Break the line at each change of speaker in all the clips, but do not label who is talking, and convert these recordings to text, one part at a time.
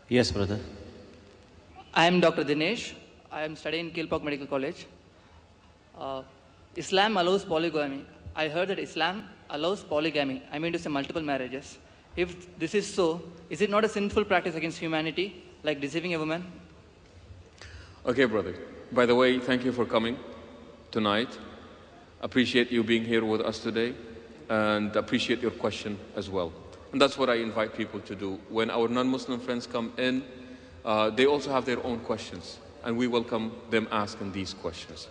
Yes, brother.
I am Dr. Dinesh. I am studying in Kilpauk Medical College. Uh, Islam allows polygamy. I heard that Islam allows polygamy. I mean to say multiple marriages. If this is so, is it not a sinful practice against humanity, like deceiving a woman?
Okay, brother. By the way, thank you for coming tonight. Appreciate you being here with us today and appreciate your question as well. And that's what I invite people to do. When our non-Muslim friends come in, they also have their own questions, and we welcome them asking these questions.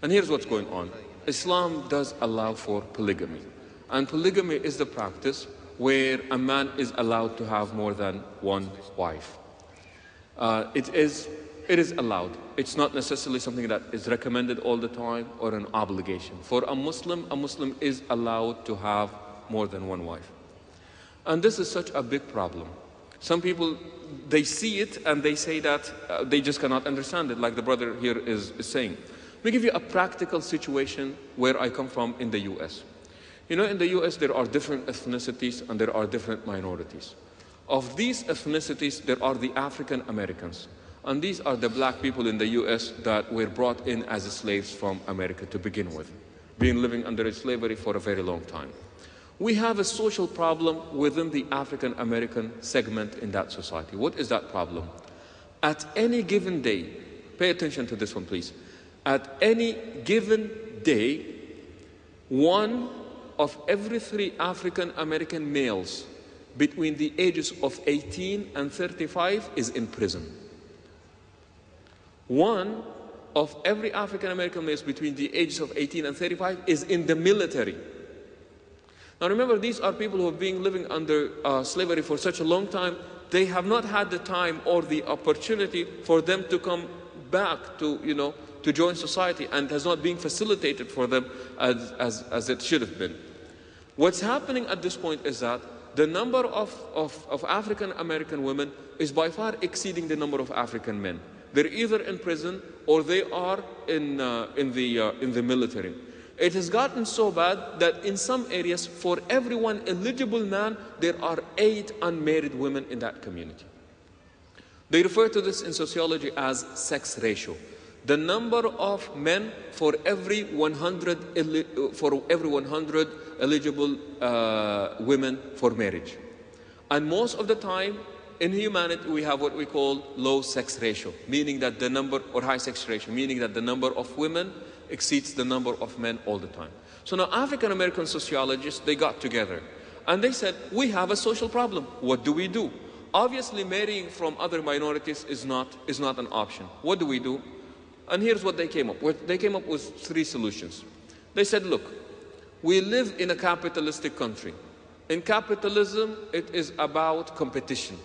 And here's what's going on. Islam does allow for polygamy. And polygamy is the practice where a man is allowed to have more than one wife. It is allowed. It's not necessarily something that is recommended all the time or an obligation. For a Muslim is allowed to have more than one wife. And this is such a big problem. Some people, they see it and they say that they just cannot understand it, like the brother here is saying. Let me give you a practical situation where I come from in the US. You know, in the US there are different ethnicities and there are different minorities. Of these ethnicities, there are the African Americans. And these are the black people in the US that were brought in as slaves from America to begin with, being living under slavery for a very long time. We have a social problem within the African American segment in that society. What is that problem? At any given day, pay attention to this one, please. At any given day, one of every 3 African American males between the ages of 18 and 35 is in prison. One of every African American males between the ages of 18 and 35 is in the military. Now remember, these are people who have been living under slavery for such a long time. They have not had the time or the opportunity for them to come back to, to join society, and has not been facilitated for them as it should have been. What's happening at this point is that the number of African American women is by far exceeding the number of African men. They're either in prison or they are in the military. It has gotten so bad that in some areas, for every one eligible man, there are 8 unmarried women in that community. They refer to this in sociology as sex ratio. The number of men for every 100 eligible women for marriage. And most of the time, in humanity, we have what we call low sex ratio, meaning that the number, or high sex ratio, meaning that the number of women exceeds the number of men all the time. So now African American sociologists, they got together and they said, we have a social problem. What do we do? Obviously, marrying from other minorities is not an option. What do we do? And here's what they came up with. They came up with 3 solutions. They said, look, we live in a capitalistic country. In capitalism, it is about competition.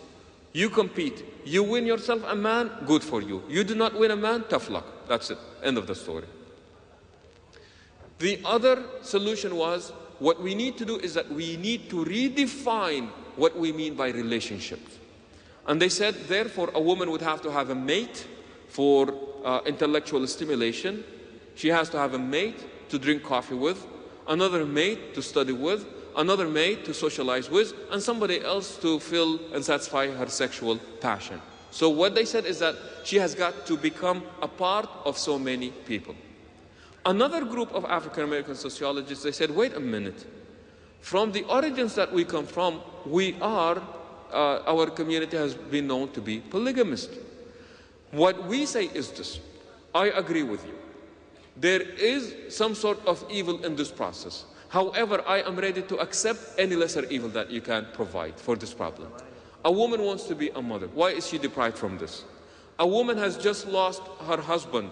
You compete. You win yourself a man, good for you. You do not win a man, tough luck. That's it. End of the story. The other solution was, what we need to do is that we need to redefine what we mean by relationships. And they said, therefore, a woman would have to have a mate for intellectual stimulation. She has to have a mate to drink coffee with, another mate to study with, another mate to socialize with, and somebody else to fill and satisfy her sexual passion. So what they said is that she has got to become a part of so many people. Another group of African American sociologists, they said, wait a minute. From the origins that we come from, our community has been known to be polygamist. What we say is this: I agree with you. There is some sort of evil in this process. However, I am ready to accept any lesser evil that you can provide for this problem. A woman wants to be a mother. Why is she deprived from this? A woman has just lost her husband.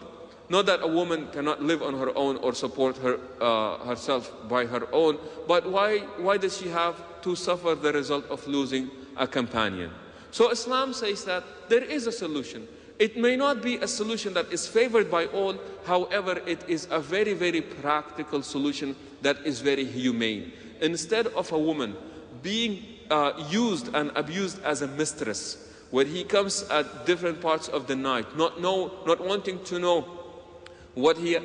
Not that a woman cannot live on her own or support herself by her own, but why does she have to suffer the result of losing a companion? So Islam says that there is a solution. It may not be a solution that is favored by all, however, it is a very, very practical solution that is very humane. Instead of a woman being used and abused as a mistress, where he comes at different parts of the night, not wanting to know what he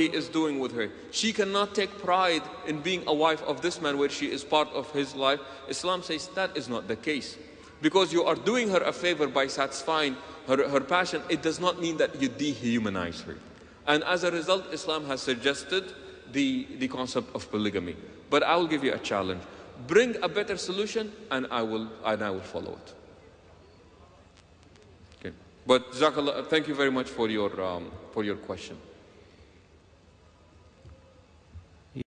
is doing with her. She cannot take pride in being a wife of this man where she is part of his life. Islam says that is not the case. Because you are doing her a favor by satisfying her passion, it does not mean that you dehumanize her. And as a result, Islam has suggested the concept of polygamy. But I will give you a challenge. Bring a better solution and I will follow it. Okay. But Jazakallah, thank you very much for your question.